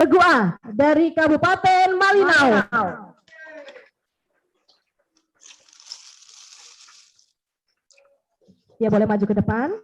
Regu A dari Kabupaten Malinau. Ya, boleh maju ke depan.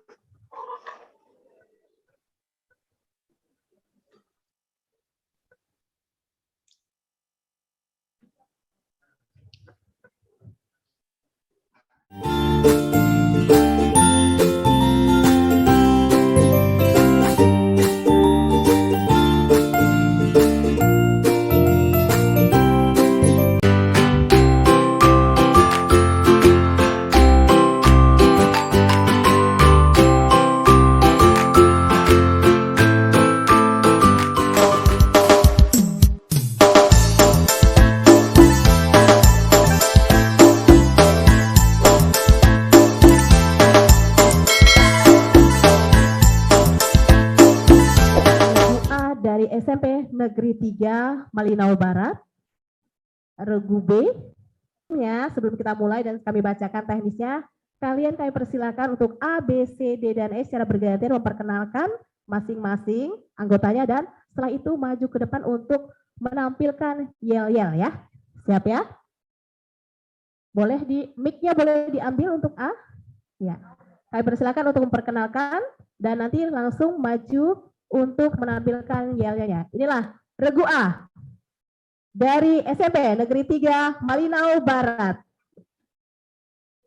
Dari SMP Negeri 3 Malinau Barat. Regu B. Ya, sebelum kita mulai dan kami bacakan teknisnya, kalian kami persilakan untuk A, B, C, D, dan E secara bergantian memperkenalkan masing-masing anggotanya dan setelah itu maju ke depan untuk menampilkan yel-yel ya. Siap ya? Boleh mic-nya boleh diambil untuk A? Ya. Kami persilakan untuk memperkenalkan dan nanti langsung maju untuk menampilkan yel-yelnya. Inilah Regu A dari SMP Negeri 3 Malinau Barat.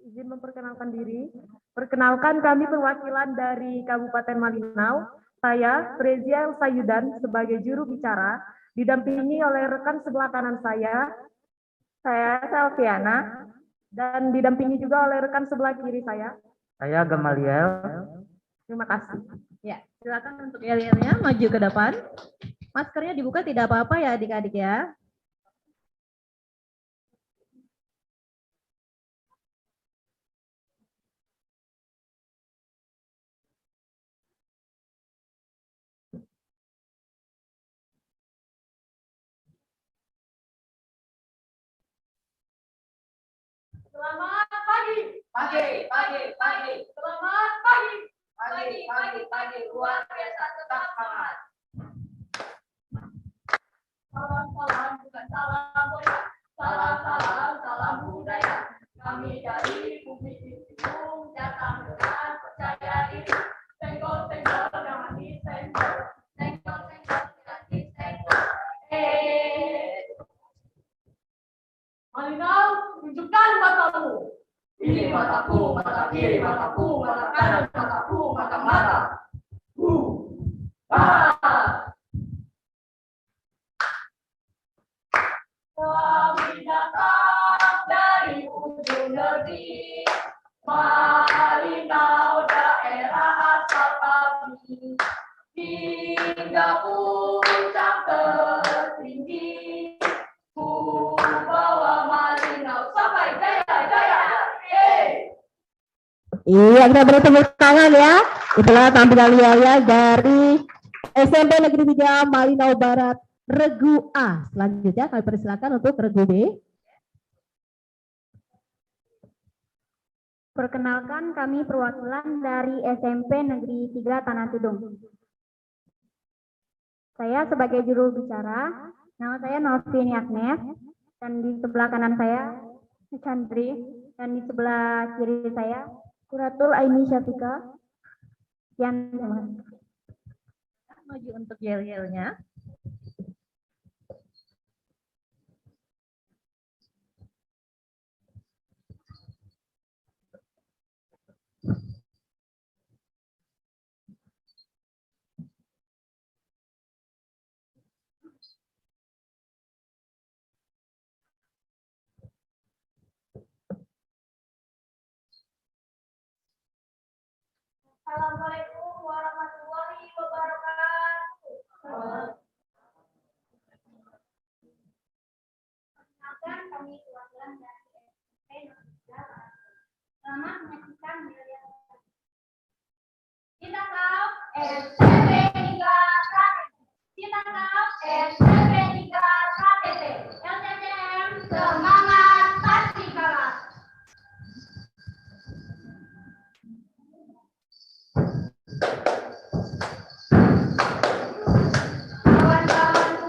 Izin memperkenalkan diri. Perkenalkan, kami perwakilan dari Kabupaten Malinau. Saya Frezia Sayudan sebagai juru bicara, didampingi oleh rekan sebelah kanan saya Salviana, dan didampingi juga oleh rekan sebelah kiri saya Gamaliel. Terima kasih. Ya, silakan untuk yel-yelnya maju ke depan. Maskernya dibuka tidak apa-apa ya adik-adik ya. Selamat pagi. Selamat pagi. Pagi. Luar biasa, tetap semangat. Salam, bukan salam budaya. Salam budaya. Kami dari bumi Ciliwung datang dengan percaya diri. Senggol, jangan disenggol. Senggol, jangan disenggol. Malinau, tunjukkan matamu. Ini mataku, mata kiri mataku, mata kanan mataku, mata. Kami datang dari ujung negeri, Malinau daerah asal kami, hingga puncak tertinggi, ku bawa Malinau sampai jaya. Iya, kita beri tepuk tangan ya. Itulah tampilan yel-yel dari SMP Negeri 3 Malinau Barat Regu A. Selanjutnya kami persilakan untuk Regu B. Perkenalkan, kami perwakilan dari SMP Negeri 3 Tanah Tudung. Saya sebagai juru bicara, nama saya Novini Agnes, dan di sebelah kanan saya Chandri, dan di sebelah kiri saya Kuratul Aini Syafika. Yang Maju untuk yel-yelnya. Assalamualaikum warahmatullahi wabarakatuh. Perkenalkan, kami perwakilan dari SMP Negeri 3. Selamat menyaksikan yel-yel. Kita tahu SMP 3 KTT. Kita tahu SMP 3 KTT. LTTM semangat pasti kalah. Kawan-kawanku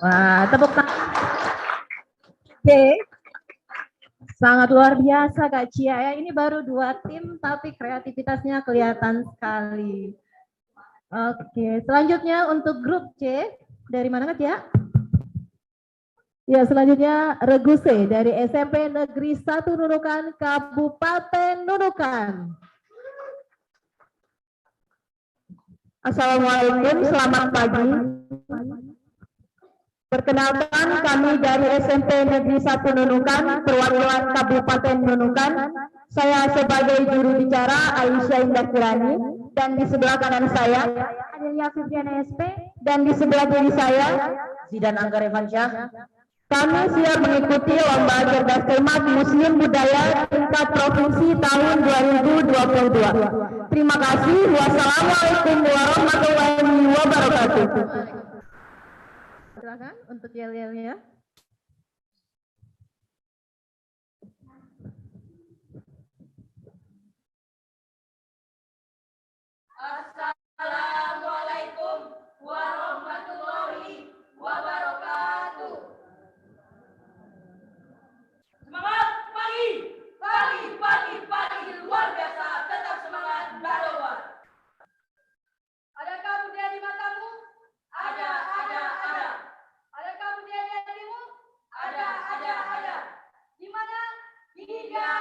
Wah, tepuk tangan. Oke. Sangat luar biasa Kak Cia ya. Ini baru 2 tim tapi kreativitasnya kelihatan sekali. Oke, selanjutnya untuk grup C. Dari mana Kak Cia? Ya, selanjutnya Reguse dari SMP Negeri 1 Nunukan, Kabupaten Nunukan. Assalamualaikum, selamat pagi. Perkenalkan, kami dari SMP Negeri 1 Nunukan, perwakilan Kabupaten Nunukan. Saya sebagai juru bicara Aisyah Indah Kirani, dan di sebelah kanan saya Adelia Fitriana SP, dan di sebelah kiri saya Zidan Angga Revansyah. kami siap mengikuti lomba cerdas cermat Muslim Budaya tingkat provinsi tahun 2022. Terima kasih. Wassalamualaikum warahmatullahi wabarakatuh. Silakan untuk yel-yelnya. Assalamualaikum warahmatullahi wabarakatuh. Semangat pagi, pagi luar biasa, tetap semangat berdoa. Adakah budaya di matamu? Ada. Adakah budaya di hatimu? Ada. Di mana? India.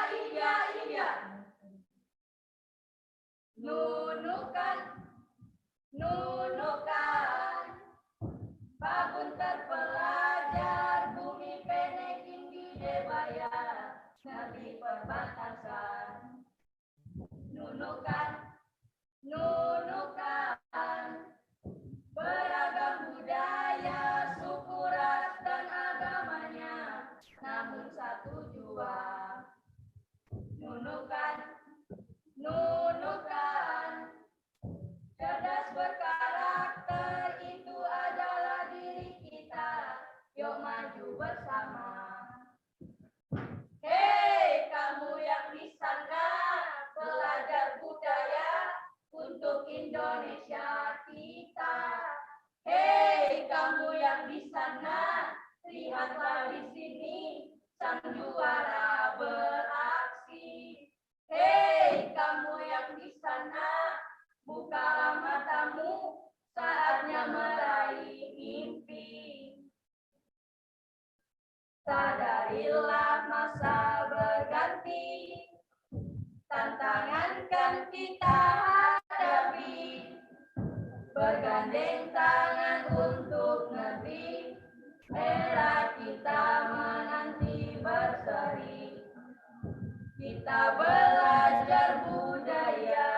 Nunukan, babun terpelajar, bumi peneking di debaya, negeri perbatasan. Nunukan, beragam budaya, suku, ras, dan agamanya, namun satu jua. Nunukan, cerdas berkarakter, itu adalah diri kita. Yuk maju bersama. Hei, kamu yang di sana, belajar budaya untuk Indonesia kita. Hei, kamu yang di sana, lihatlah di sini, sang juara beraksi. Hei, kamu yang di sana, bukalah matamu, saatnya meraih mimpi. Sadarilah masa berganti, tantangan kan kita hadapi, bergandeng tangan untuk negeri, era kita menanti berseri. Kita belajar budaya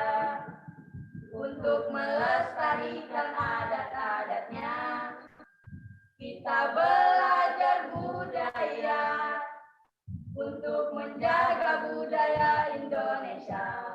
untuk melestarikan adat-adatnya. Kita belajar budaya untuk menjaga budaya Indonesia.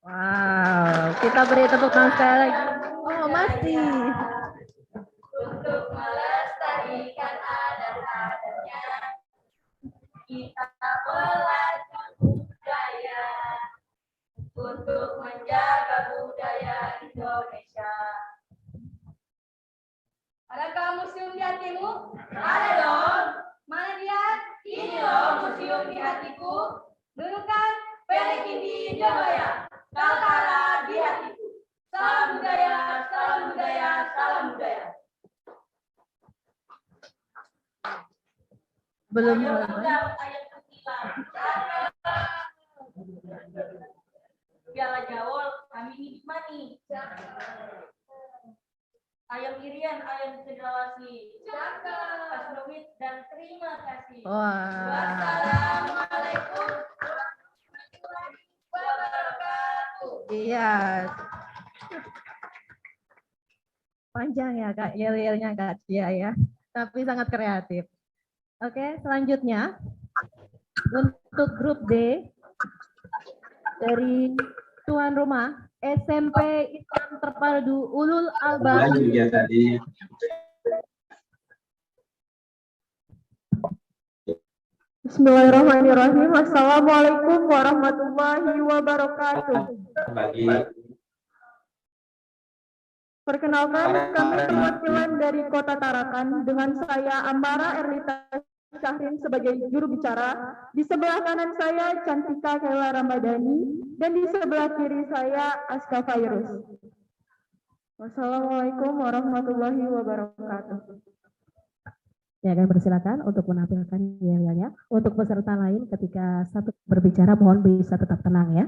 Wow, kita beri tepuk tangan sekali lagi. Oh, masih. Untuk melestarikan adat-adatnya, kita belajar budaya untuk menjaga budaya Indonesia. Adakah museum di hatimu? Ada dong. Mana dia? Ini loh museum di hatiku. Nunukan, peneking di Jabaya, Kaltara di hatiku. Salam budaya, salam budaya, salam budaya. Belum. Ayat ketilang. Piala Jawol kami nikmati. Ayam Irian, ayam Cendrawasih. Cakep. Asnomit dan terima kasih. Wah. Wassalamualaikum warahmatullahi wabarakatuh. Iya. Panjang ya Kak, yel-yelnya Kak Cia ya. Tapi sangat kreatif. Oke, selanjutnya untuk grup D dari tuan rumah SMP Islam Terpadu Ulul Albab. Bismillahirrahmanirrahim. Assalamualaikum warahmatullahi wabarakatuh. Perkenalkan, kami perwakilan dari Kota Tarakan dengan saya Ambara Erlita Syahrin sebagai juru bicara. Di sebelah kanan saya Cantika Kela Ramadhani dan di sebelah kiri saya Aska Fairuz. Wassalamualaikum warahmatullahi wabarakatuh. Ya, kami persilakan untuk menampilkan yel-yelnya. Untuk peserta lain ketika satu berbicara mohon bisa tetap tenang ya.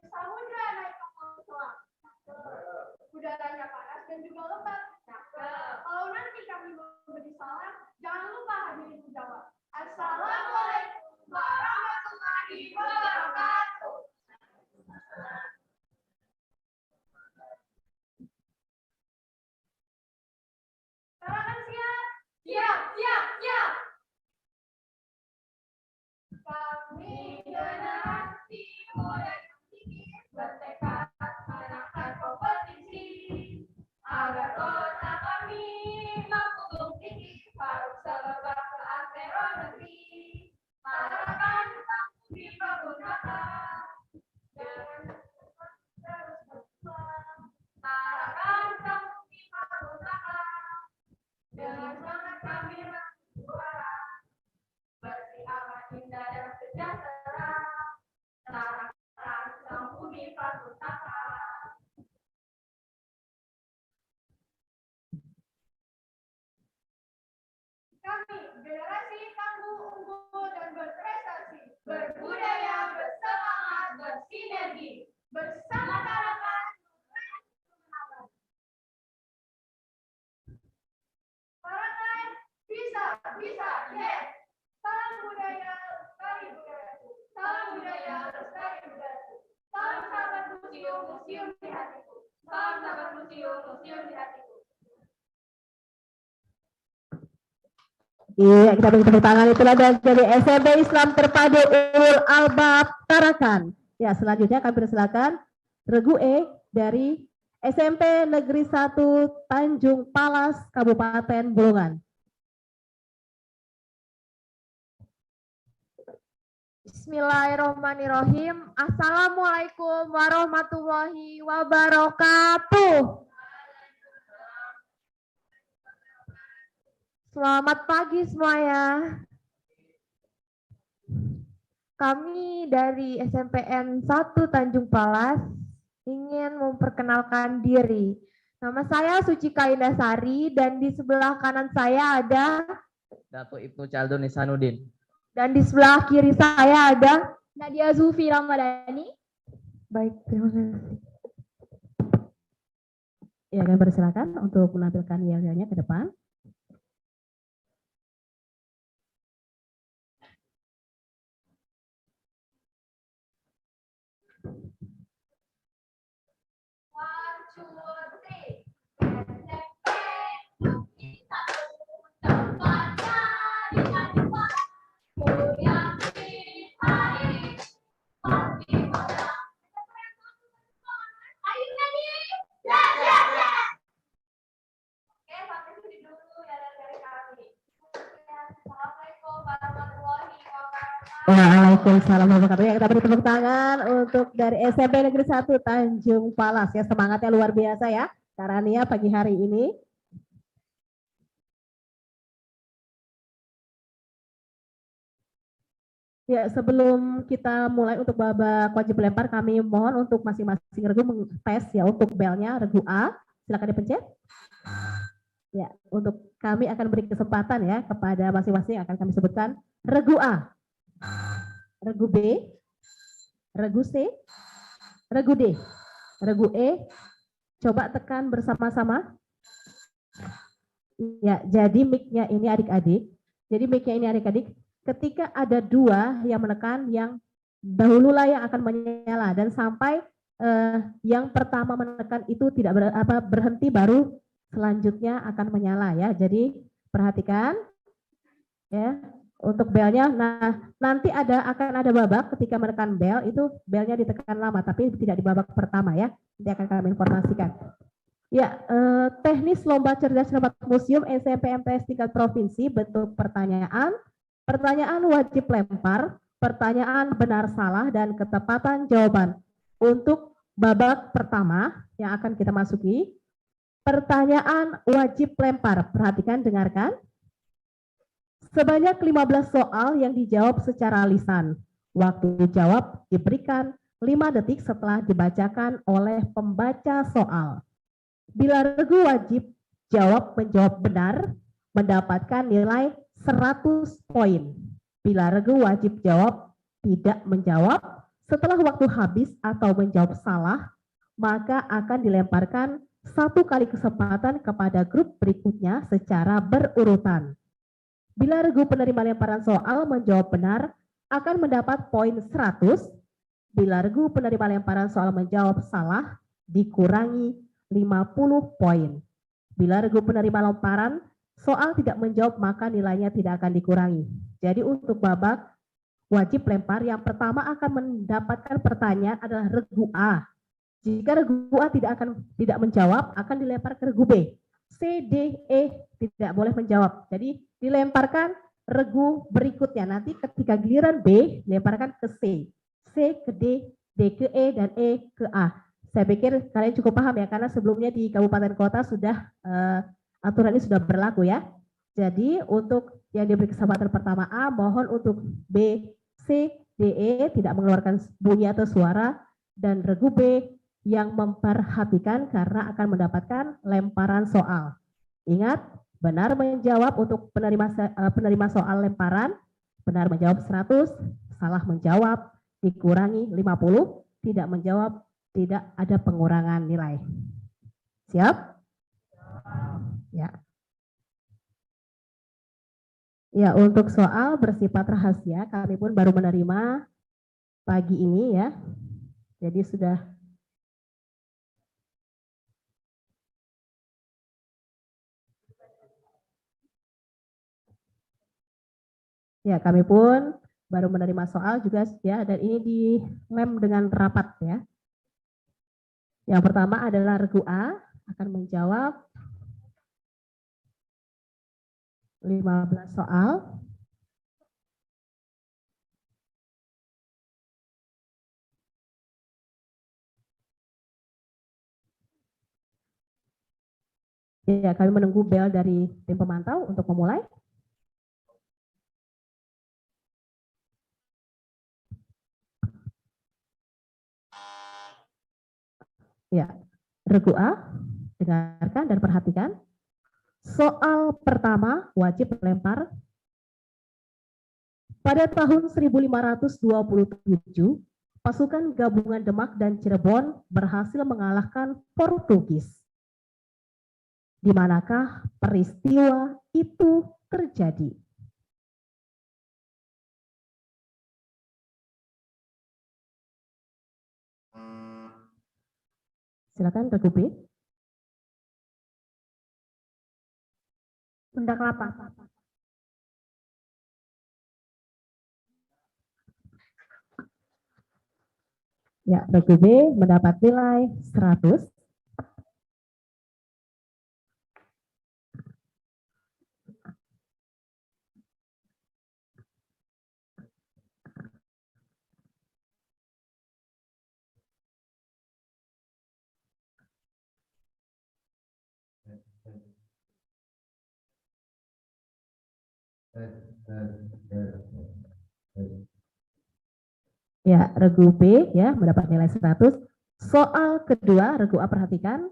Samudra naik kapal selam. Udaranya panas dan juga lembab. Kalau nanti kami memberi salam, jangan lupa hadirin menjawab. Assalamualaikum warahmatullahi wabarakatuh. Tarakan siap? Siap, siap, siap. Kami generasi muda bertekad menangkan kompetisi agar kota kami mampu tinggi harus serba ke antero negeri. Tarakan kami menggunakan dengan terus berjuang. Tarakan kami menggunakan dengan semangat kami berjuara. Bersih aman indah dan sejahtera. Tarakan sang bumi Pratustaka. Kami generasi tangguh, unggul dan berprestasi, berbudaya, bersemangat, bersinergi, bersama Tarakan. Tarakan bisa, bisa, yes. Salam budaya, lestari budayaku. Salam budaya, lestari budayaku. Salam sahabat museum, museum di hatiku. Salam sahabat museum, museum di hatiku. Iya, kita beri tepuk tangan. Itulah dari SMP Islam Terpadu Ulul Albab Tarakan. Ya, selanjutnya kami persilakan regu E dari SMP Negeri 1 Tanjung Palas, Kabupaten Bulungan. Bismillahirrahmanirrahim. Assalamualaikum warahmatullahi wabarakatuh. Selamat pagi semuanya. Kami dari SMPN 1 Tanjung Palas ingin memperkenalkan diri. Nama saya Suci Kaindasari dan di sebelah kanan saya ada Datuk Ibnu Caldun Isanuddin. dan di sebelah kiri saya ada Nadia Zulfi Ramadhani. baik, terima kasih. Ya, kami persilakan untuk menampilkan yel-yelnya ke depan. One, two, three. SMP Negeri 1 tempatnya di Tanjung Palas. Mulia hari pagi pada. Ayo nyanyi. Ya, ya, ya. Oke, sampai sini dulu ya dari kami. Assalamualaikum warahmatullahi wabarakatuh. Waalaikumsalam warahmatullahi wabarakatuh. Ya, kita beri tepuk tangan untuk dari SMP Negeri 1 Tanjung Palas ya, semangatnya luar biasa ya Karania pagi hari ini. Ya, sebelum kita mulai untuk babak wajib lempar, kami mohon untuk masing-masing regu tes ya untuk belnya regu A, silakan dipencet. Ya, untuk kami akan beri kesempatan ya kepada masing-masing akan kami sebutkan regu A. regu B, regu C, regu D, regu E. Coba tekan bersama-sama. Ya, jadi mic-nya ini adik-adik. Jadi mic-nya ini adik-adik. Ketika ada dua yang menekan, yang dahululah yang akan menyala, dan sampai yang pertama menekan itu tidak berhenti, baru selanjutnya akan menyala ya. Jadi perhatikan ya untuk belnya. Nah, nanti akan ada babak ketika menekan bel, itu belnya ditekan lama, tapi tidak di babak pertama ya. Nanti akan kami informasikan. Ya, teknis lomba cerdas cermat museum SMP MTS tingkat provinsi, bentuk pertanyaan, pertanyaan wajib lempar, pertanyaan benar salah, dan ketepatan jawaban. Untuk babak pertama yang akan kita masuki, pertanyaan wajib lempar. Perhatikan, dengarkan. Sebanyak 15 soal yang dijawab secara lisan. Waktu jawab diberikan 5 detik setelah dibacakan oleh pembaca soal. Bila regu wajib menjawab benar, mendapatkan nilai 100 poin. Bila regu wajib jawab tidak menjawab, setelah waktu habis atau menjawab salah, maka akan dilemparkan 1 kali kesempatan kepada grup berikutnya secara berurutan. Bila regu penerima lemparan soal menjawab benar, akan mendapat poin 100. Bila regu penerima lemparan soal menjawab salah, dikurangi 50 poin. Bila regu penerima lemparan soal tidak menjawab, maka nilainya tidak akan dikurangi. Jadi untuk babak wajib lempar, yang pertama akan mendapatkan pertanyaan adalah regu A. Jika regu A tidak menjawab, akan dilempar ke regu B. C, D, E tidak boleh menjawab. Jadi dilemparkan regu berikutnya. Nanti ketika giliran B, dilemparkan ke C. C ke D, D ke E, dan E ke A. Saya pikir kalian cukup paham ya, karena sebelumnya di kabupaten kota sudah aturan ini sudah berlaku ya. Jadi untuk yang diberi kesempatan pertama A, mohon untuk B, C, D, E tidak mengeluarkan bunyi atau suara, dan regu B yang memperhatikan karena akan mendapatkan lemparan soal. Ingat, benar menjawab untuk penerima soal lemparan, benar menjawab 100, salah menjawab dikurangi 50, tidak menjawab tidak ada pengurangan nilai. Siap? Ya. Ya, untuk soal bersifat rahasia, kami pun baru menerima pagi ini ya. Jadi sudah ya, kami pun baru menerima soal juga ya, dan ini di lem dengan rapat ya. Yang pertama adalah regu A akan menjawab 15 soal. Ya, kami menunggu bel dari tim pemantau untuk memulai. Ya, regu A, dengarkan dan perhatikan. Soal pertama wajib lempar. Pada tahun 1527, pasukan gabungan Demak dan Cirebon berhasil mengalahkan Portugis. Di manakah peristiwa itu terjadi? Silakan regu B. Sunda Kelapa. Ya, regu B mendapat nilai 100. Ya, regu B ya mendapat nilai 100. Soal kedua, regu A perhatikan.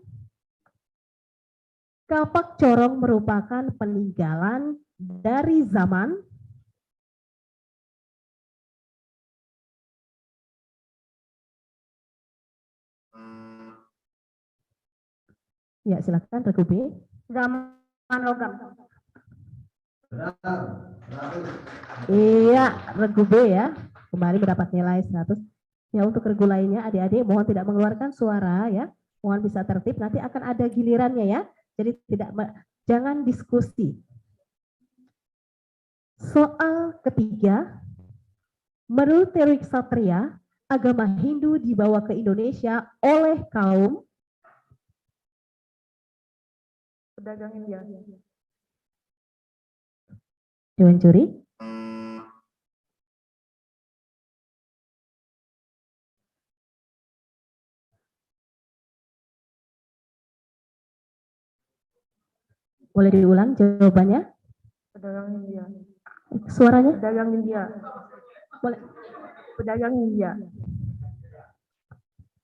Kapak corong merupakan peninggalan dari zaman Ya, silakan regu B. Zaman logam. Iya, regu B ya. Kembali mendapat nilai 100. Ya, untuk regu lainnya adik-adik mohon tidak mengeluarkan suara ya. Mohon bisa tertib, nanti akan ada gilirannya ya. Jadi jangan diskusi. Soal ketiga, menurut teori ksatria, agama Hindu dibawa ke Indonesia oleh kaum Pedagang India. Dewan Juri. Boleh diulang jawabannya? Pedagang India. Suaranya? Pedagang India. Boleh. Pedagang India.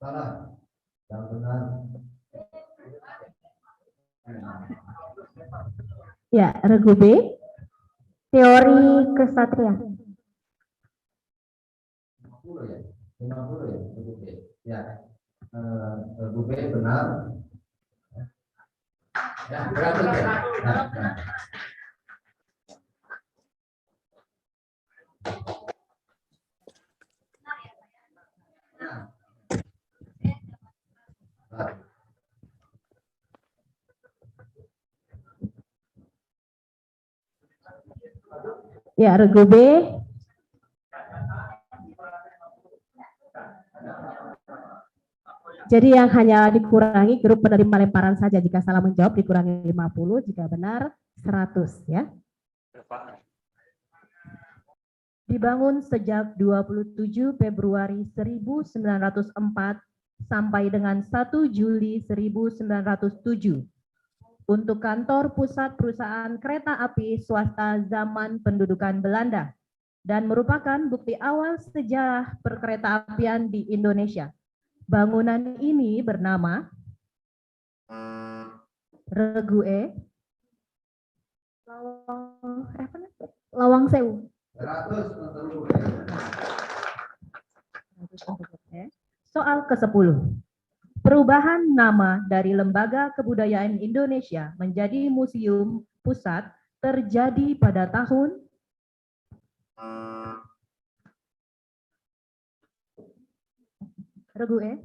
Salah. Yang benar. Ya, regu B. Teori kesatria. 50 ya. 50 ya. Regu B. Ya. Regu B benar. Ya, berarti ya. Nah. Ya, regu B. Jadi yang hanya dikurangi grup penerima lemparan saja. Jika salah menjawab dikurangi 50, jika benar 100 ya. Dibangun sejak 27 Februari 1904 sampai dengan 1 Juli 1907 untuk kantor pusat perusahaan kereta api swasta zaman pendudukan Belanda dan merupakan bukti awal sejarah perkeretaapian di Indonesia. Bangunan ini bernama regu E. Lawang Sewu. 100 untuk regu B. Soal ke-10. Perubahan nama dari Lembaga Kebudayaan Indonesia menjadi Museum Pusat terjadi pada tahun regu E.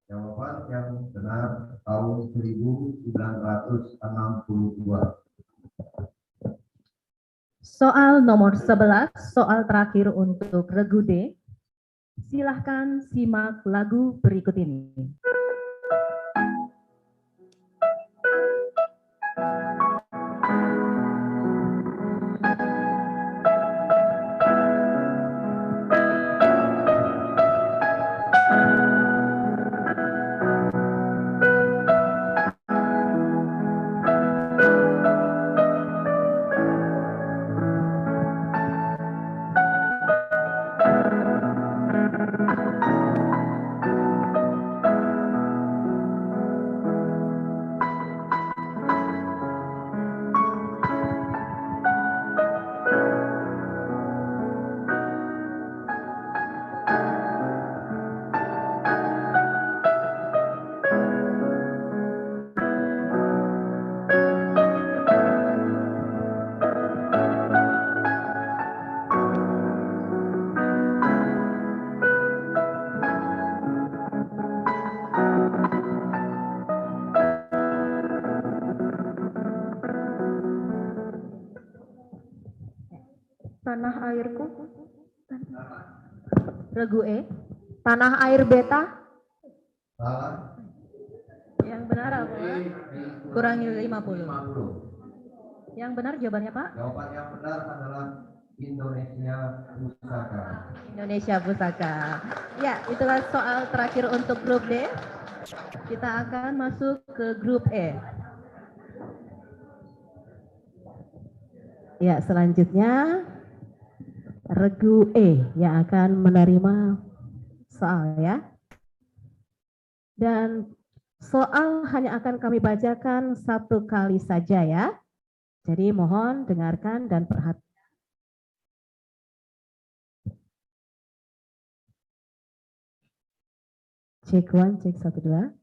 Jawaban yang benar tahun 1962. Soal nomor 11, soal terakhir untuk regu D. Silahkan simak lagu berikut ini. Tanah airku. Regu E. Tanah air beta. Salah. Yang benar apa? Kurangi 50. Yang benar jawabannya Pak? Jawaban yang benar adalah Indonesia Pusaka. Indonesia Pusaka. Ya, itulah soal terakhir untuk grup D. Kita akan masuk ke grup E. Ya, selanjutnya regu E yang akan menerima soal ya. Dan soal hanya akan kami bacakan satu kali saja ya. Jadi mohon dengarkan dan perhatikan. Cek 1, cek 1, 2.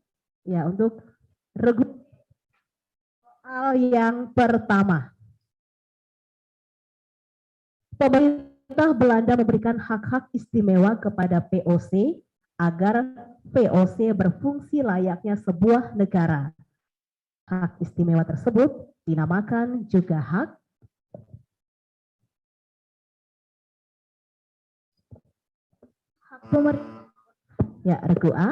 Ya, untuk regu soal yang pertama. Pemerintah Belanda memberikan hak-hak istimewa kepada VOC agar VOC berfungsi layaknya sebuah negara. Hak istimewa tersebut dinamakan juga hak pemerintah. Ya, regu A.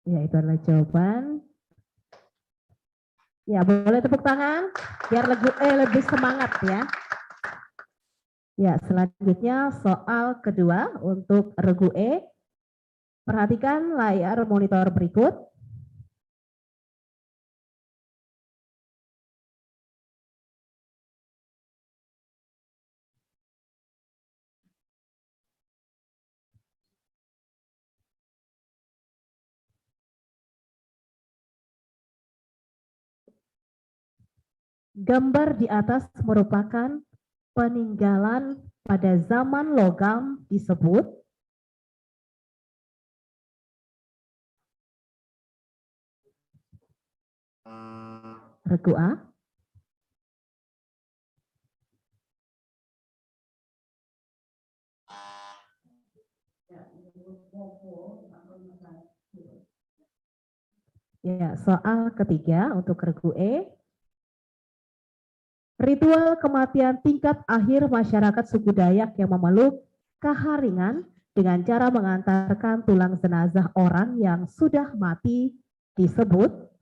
Ya, itu adalah jawaban. Ya, boleh tepuk tangan biar lebih semangat ya. Ya, selanjutnya soal kedua untuk regu E. Perhatikan layar monitor berikut. Gambar di atas merupakan peninggalan pada zaman logam disebut regu A. Ya, soal ketiga untuk regu E. Ritual kematian tingkat akhir masyarakat suku Dayak yang memeluk Kaharingan dengan cara mengantarkan tulang jenazah orang yang sudah mati disebut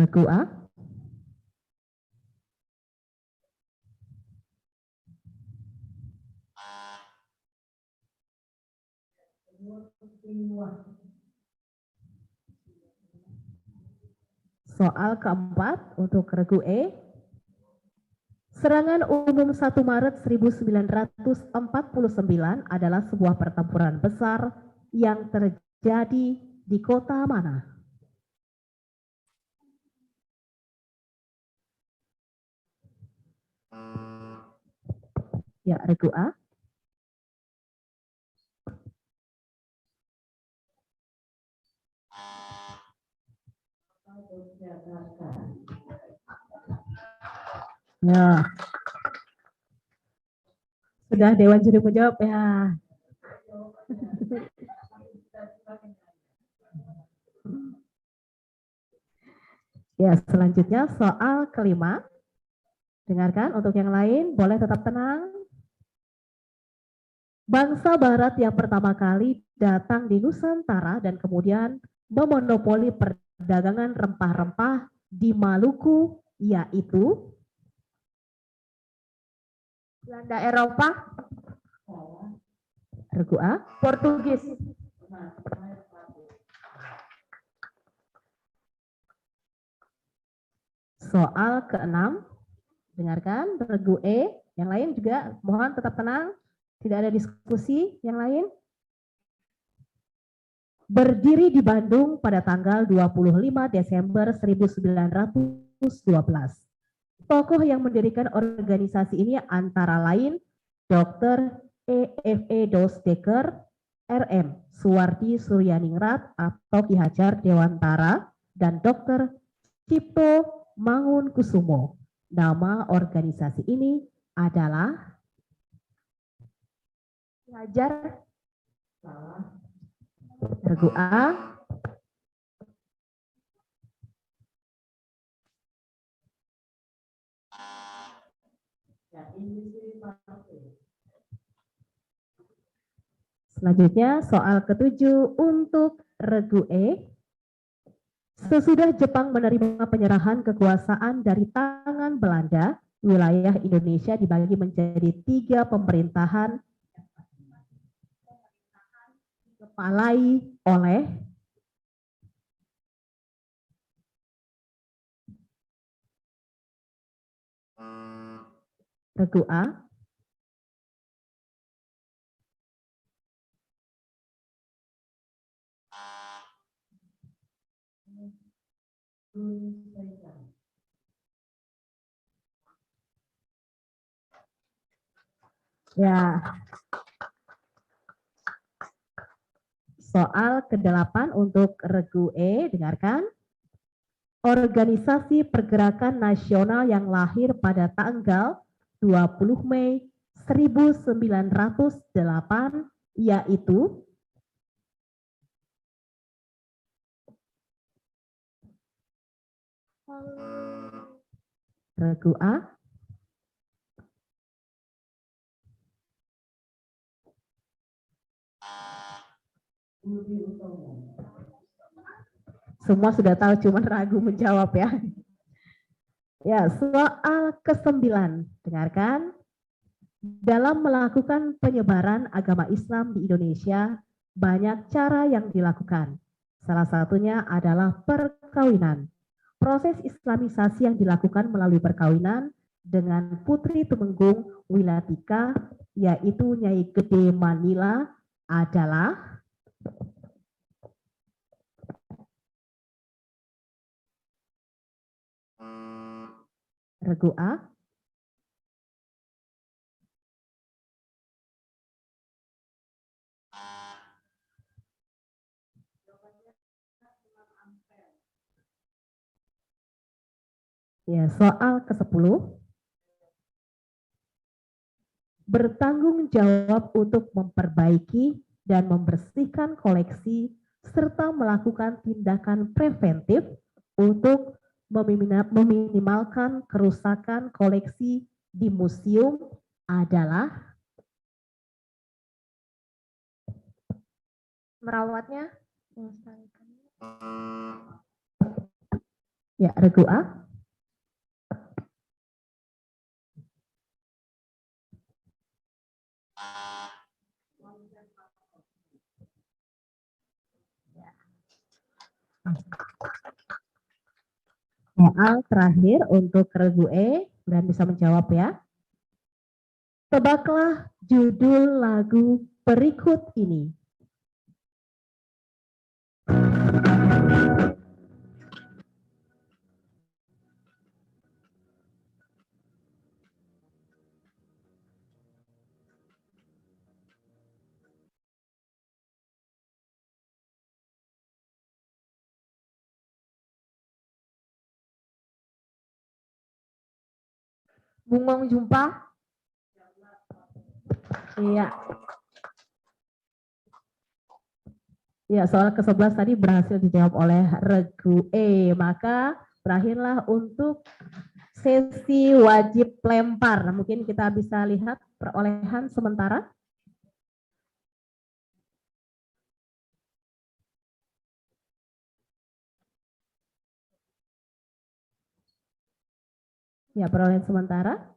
regu A. Soal keempat untuk regu E. Serangan umum 1 Maret 1949 adalah sebuah pertempuran besar yang terjadi di kota mana? Ya, regu A. Ya. Sudah Dewan Juri menjawab ya. Ya, selanjutnya soal kelima. Dengarkan, untuk yang lain boleh tetap tenang. Bangsa Barat yang pertama kali datang di Nusantara dan kemudian memonopoli perdagangan rempah-rempah di Maluku, yaitu Belanda Eropa. regu A. Portugis. Soal keenam, dengarkan regu E. Yang lain juga mohon tetap tenang, tidak ada diskusi. Yang lain, berdiri di Bandung pada tanggal 25 Desember 1912. Tokoh yang mendirikan organisasi ini antara lain Dr. E.F.E. Dosdeker, R.M. Suwardi Suryaningrat atau Ki Hajar Dewantara, dan Dr. Cipto Mangunkusumo. Nama organisasi ini adalah Ki Hajar. regu A. Selanjutnya soal ketujuh untuk regu E. Sesudah Jepang menerima penyerahan kekuasaan dari tangan Belanda, wilayah Indonesia dibagi menjadi 3 pemerintahan dikepalai oleh Regu A. Ya. Soal ke-8 untuk regu E, dengarkan. Organisasi pergerakan nasional yang lahir pada tanggal 20 Mei 1908 yaitu regu A. Semua sudah tahu, cuma ragu menjawab ya. Ya, soal ke-9, dengarkan. Dalam melakukan penyebaran agama Islam di Indonesia, banyak cara yang dilakukan. Salah satunya adalah perkawinan. Proses islamisasi yang dilakukan melalui perkawinan dengan Putri Tumenggung Wilatika, yaitu Nyai Gede Manila, adalah regu A. Ya, soal ke-10. Bertanggung jawab untuk memperbaiki dan membersihkan koleksi serta melakukan tindakan preventif untuk meminimalkan kerusakan koleksi di museum adalah Merawatnya. ya regu A. Soal terakhir untuk regu E, dan bisa menjawab ya. Tebaklah judul lagu berikut ini. Bungong Jumpa. Iya. Ya, soal ke-11 tadi berhasil dijawab oleh regu E. Maka berakhirlah untuk sesi wajib lempar. Mungkin kita bisa lihat perolehan sementara. Ya, perolehan sementara.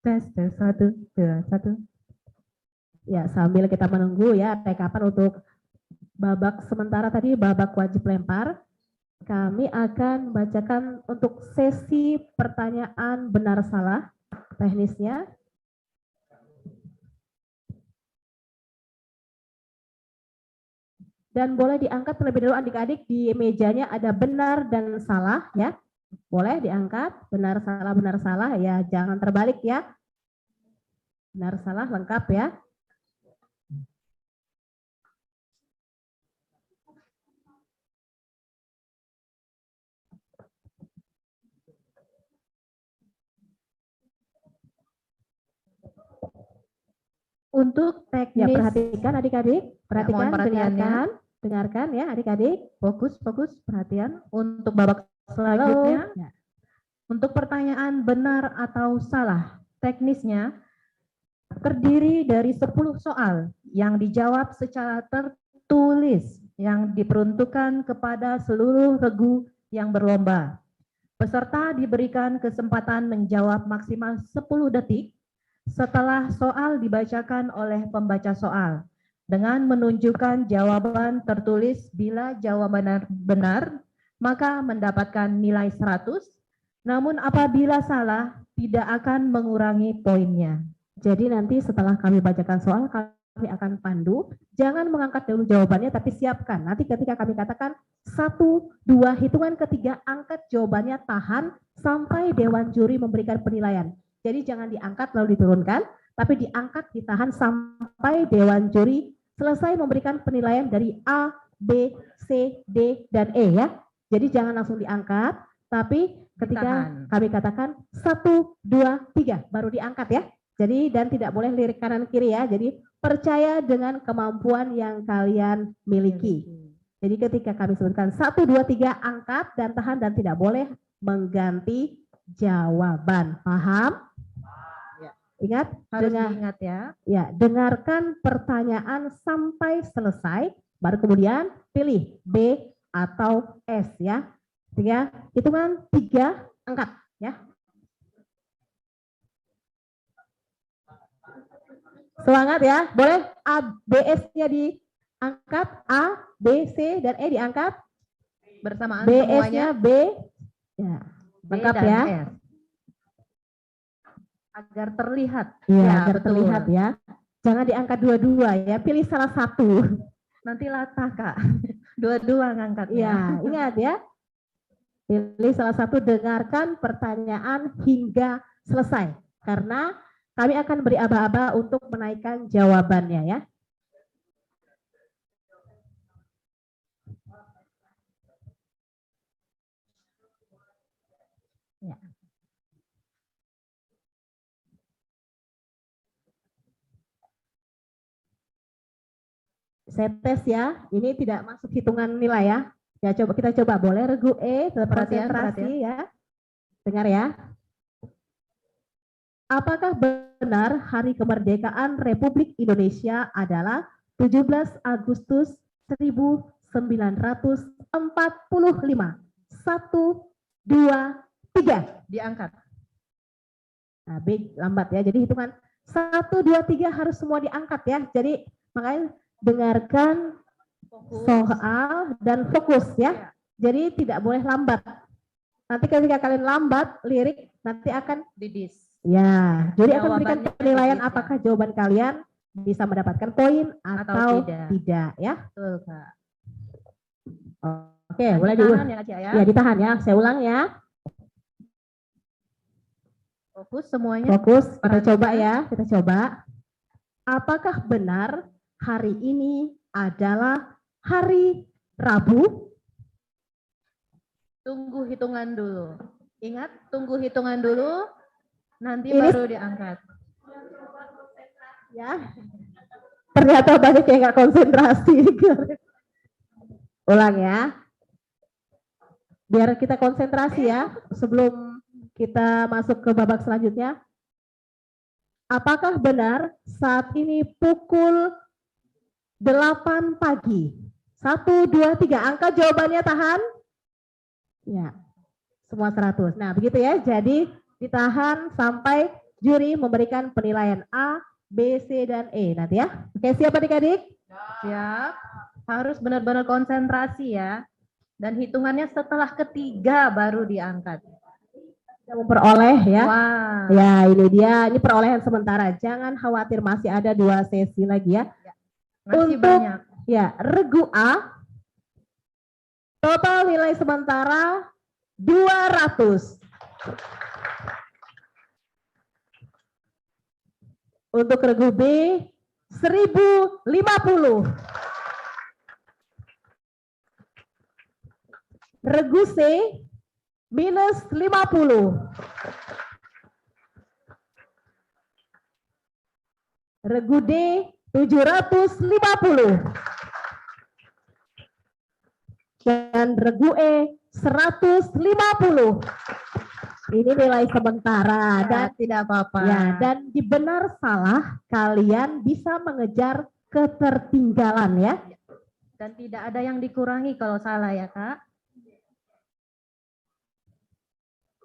Tes, 1, 2, 1. Ya, sambil kita menunggu ya rekapan untuk babak sementara tadi, babak wajib lempar, kami akan bacakan untuk sesi pertanyaan benar salah teknisnya. Dan boleh diangkat terlebih dahulu adik-adik, di mejanya ada benar dan salah ya. Boleh diangkat, benar salah ya, jangan terbalik ya. Benar salah lengkap ya. Untuk teknis, ya perhatikan adik-adik, perhatikan, mohon perhatiannya. dengarkan ya adik-adik, fokus, perhatian. Untuk babak selanjutnya, ya. Untuk pertanyaan benar atau salah, teknisnya terdiri dari 10 soal yang dijawab secara tertulis yang diperuntukkan kepada seluruh regu yang berlomba. Peserta diberikan kesempatan menjawab maksimal 10 detik setelah soal dibacakan oleh pembaca soal dengan menunjukkan jawaban tertulis. Bila jawaban benar, maka mendapatkan nilai 100, namun apabila salah, tidak akan mengurangi poinnya. Jadi nanti setelah kami bacakan soal, kami akan pandu, jangan mengangkat dulu jawabannya, tapi siapkan. Nanti ketika kami katakan 1, 2, hitungan ketiga, angkat jawabannya, tahan sampai Dewan Juri memberikan penilaian. Jadi jangan diangkat lalu diturunkan, tapi diangkat, ditahan sampai Dewan Juri selesai memberikan penilaian dari A, B, C, D, dan E ya. Jadi jangan langsung diangkat, tapi ketika kami katakan 1, 2, 3 baru diangkat ya. Jadi dan tidak boleh lirik kanan kiri ya. Jadi percaya dengan kemampuan yang kalian miliki. Jadi ketika kami sebutkan 1, 2, 3 angkat dan tahan dan tidak boleh mengganti jawaban. Paham? Ya. Ingat, Harus diingat ya. Ya, dengarkan pertanyaan sampai selesai, baru kemudian pilih B atau S ya. Tiga, hitungan 3 angkat ya. Semangat ya, boleh A, B, S-nya diangkat, A, B, C, dan E diangkat. Bersamaan B, semuanya. S-nya B, ya, lengkap dan ya. S. Agar terlihat. Iya, Ya, agar betul. terlihat ya. Jangan diangkat dua-dua ya, pilih salah satu. Nanti latah Kak, dua-dua ngangkatnya. Iya, ingat ya. Pilih salah satu, dengarkan pertanyaan hingga selesai. Karena kami akan beri aba-aba untuk menaikkan jawabannya ya. Ya. Saya tes ya, ini tidak masuk hitungan nilai ya. Ya coba kita coba, boleh regu E, konsentrasi ya. Dengar ya. Apakah benar Hari Kemerdekaan Republik Indonesia adalah 17 Agustus 1945? 1, 2, 3. Diangkat. Nah, B lambat ya. Jadi hitungan 1, 2, 3 harus semua diangkat ya. Jadi makanya dengarkan soal dan fokus ya. Jadi tidak boleh lambat. Nanti ketika kalian lambat lirik nanti akan Didis. ya. Jadi akan memberikan Jawabannya penilaian didis, ya. apakah jawaban kalian bisa mendapatkan poin atau tidak ya. Betul Kak. Oke, boleh diulang. Ditahan ya, Cia, ya. Ya, ditahan ya. Saya ulang ya. Fokus semuanya. Fokus, kita Perhatikan. coba ya, kita coba. Apakah benar hari ini adalah hari Rabu? Tunggu hitungan dulu. Ingat, tunggu hitungan dulu. Nanti Ini- baru diangkat. Ya. Ternyata banyak yang nggak konsentrasi. Ulang ya. Biar kita konsentrasi ya sebelum kita masuk ke babak selanjutnya. Apakah benar saat ini pukul 8 pagi? 1, 2, 3. Angka jawabannya, tahan. Ya. Semua 100. Nah, begitu ya. Jadi ditahan sampai juri memberikan penilaian A, B, C, dan E nanti ya. Oke, siap adik-adik? Siap. Harus benar-benar konsentrasi ya. Dan hitungannya setelah ketiga baru diangkat. Kita memperoleh ya. Wah. Ya, ini dia. Ini perolehan sementara. Jangan khawatir, masih ada 2 sesi lagi ya. Masih Untuk- banyak. Ya, regu A. Total nilai sementara 200. Untuk regu B 1050. Regu C minus 50. Regu D 750. Dan regu E 150. Ini nilai sementara dan tidak apa-apa. ya, dan di benar salah kalian bisa mengejar ketertinggalan ya. Dan tidak ada yang dikurangi kalau salah ya, Kak.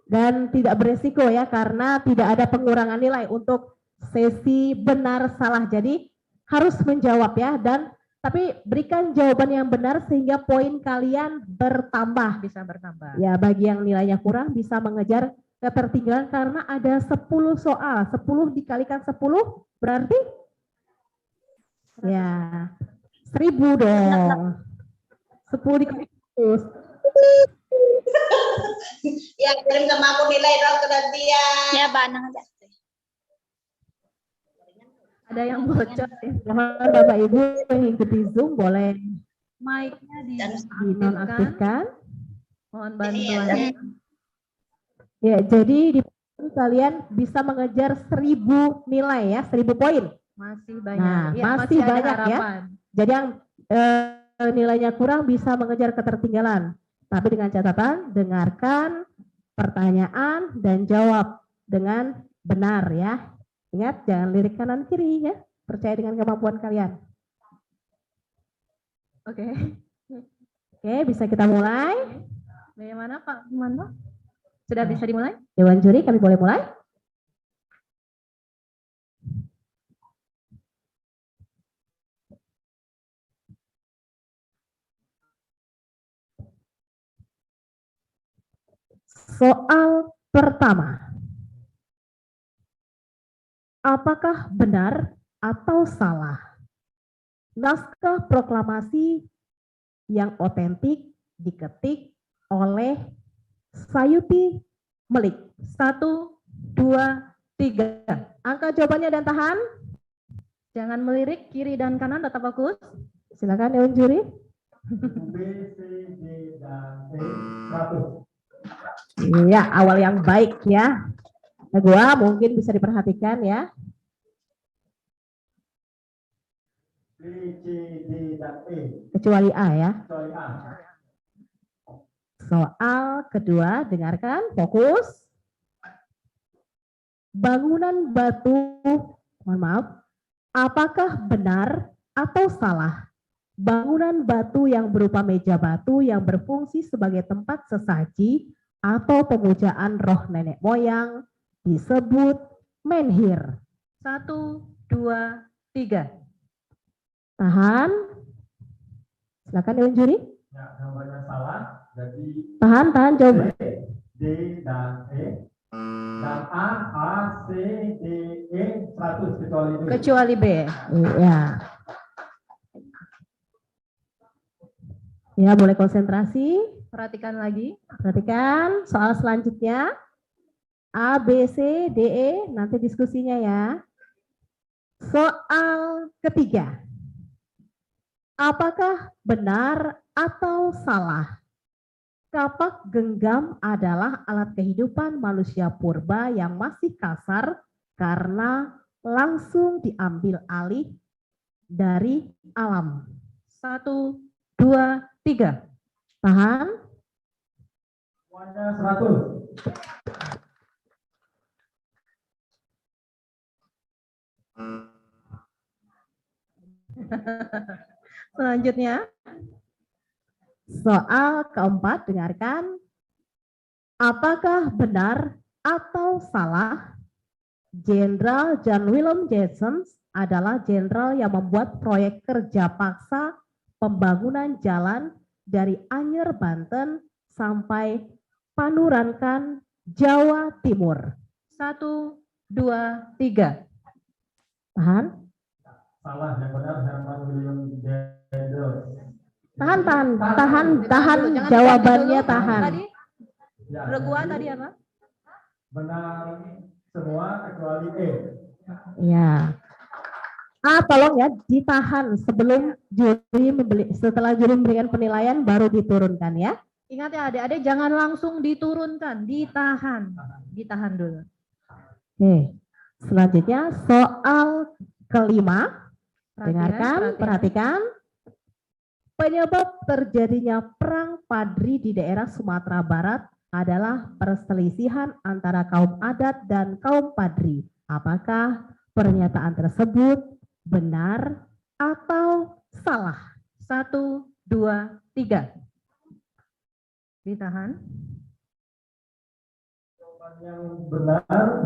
Dan tidak beresiko ya, karena tidak ada pengurangan nilai untuk sesi benar salah. Jadi harus menjawab ya, dan tapi berikan jawaban yang benar sehingga poin kalian bertambah. Bisa bertambah. Ya, bagi yang nilainya kurang bisa mengejar ketertinggalan karena ada 10 soal. 10 dikalikan 10 berarti ya 1000 dong. 10 dikali 10. Ya, kirim sama aku nilai dong gantian. Ya, banang aja. Ada yang bocor ya. Mohon Bapak Ibu yang mengikuti Zoom boleh Mic-nya dinonaktifkan. Mohon bantuannya. Ya, jadi di kalian bisa mengejar 1000 nilai ya, 1000 poin. Masih banyak. Nah, Ya, masih ada banyak ya. harapan. Jadi yang nilainya kurang bisa mengejar ketertinggalan. Tapi dengan catatan, dengarkan pertanyaan dan jawab dengan benar ya. Ingat, jangan lirik kanan kiri ya. Percaya dengan kemampuan kalian. Oke. Oke, bisa kita mulai. Bagaimana Pak Manto? Sudah bisa dimulai? Dewan juri, kami boleh mulai? Soal pertama. Apakah benar atau salah naskah proklamasi yang otentik diketik oleh Sayuti Melik? 1, 2, 3. Angka jawabannya dan tahan. Jangan melirik kiri dan kanan, tetap fokus. Silakan Dewan juri. B, C, D, dan E 100. Iya, awal yang baik ya. Gua mungkin bisa diperhatikan ya. B, C, D, dan E. Kecuali A ya. Kecuali A. Soal kedua, dengarkan, fokus. Bangunan batu, mohon maaf, apakah benar atau salah? Bangunan batu yang berupa meja batu yang berfungsi sebagai tempat sesaji atau pemujaan roh nenek moyang disebut menhir. 1, 2, 3. Tahan. Silakan Dewan juri. Ya, jawabannya salah. Jadi Tahan jawab. D dan E. Dan A, C, D, E 100 kecuali B. Kecuali B. Iya. Ya, boleh konsentrasi. Perhatikan lagi. Perhatikan soal selanjutnya. A, B, C, D, E. Nanti diskusinya ya. Soal ketiga. Apakah benar atau salah? Kapak genggam adalah alat kehidupan manusia purba yang masih kasar karena langsung diambil alih dari alam. 1, 2, 3. Tahan. Semuanya 100. Selanjutnya. Soal keempat, dengarkan. Apakah benar atau salah Jenderal John William Jackson adalah jenderal yang membuat proyek kerja paksa pembangunan jalan dari Anyer, Banten sampai Panurankan, Jawa Timur? 1, 2, 3. Tahan. Salah, yang benar Herman William Dendels. Tahan. Jawabannya tahan. Tadi Ya, Regua jadi tadi apa? benar semua kecuali E. Ya. Tolong ya ditahan sebelum setelah juri memberikan penilaian baru diturunkan ya. Ingat ya adik-adik, jangan langsung diturunkan, ditahan. Ditahan dulu. Oke. Selanjutnya soal kelima, Perhatian, dengarkan, perhatikan. Penyebab terjadinya perang Padri di daerah Sumatera Barat adalah perselisihan antara kaum adat dan kaum Padri. Apakah pernyataan tersebut benar atau salah? 1, 2, 3. Ditahan. Jawaban yang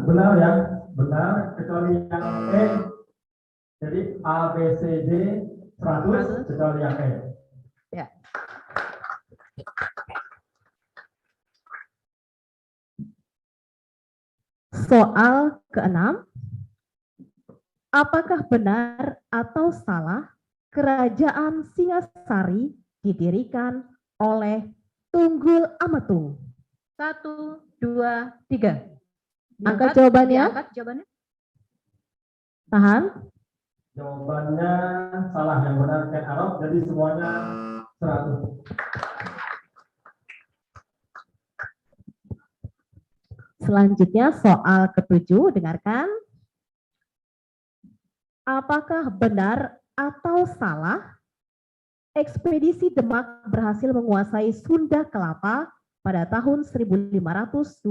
benar ya, benar kecuali yang E. Jadi A, B, C, D 100 kecuali yang E. Ya. Soal ke-6. Apakah benar atau salah Kerajaan Singasari didirikan oleh Tunggul Ametung? 1, 2, 3. Angkat jawabannya. Diangkat jawabannya. Tahan. Jawabannya salah, yang benar Ken Arok, jadi semuanya 100. Selanjutnya soal ke-7, dengarkan. Apakah benar atau salah ekspedisi Demak berhasil menguasai Sunda Kelapa pada tahun 1527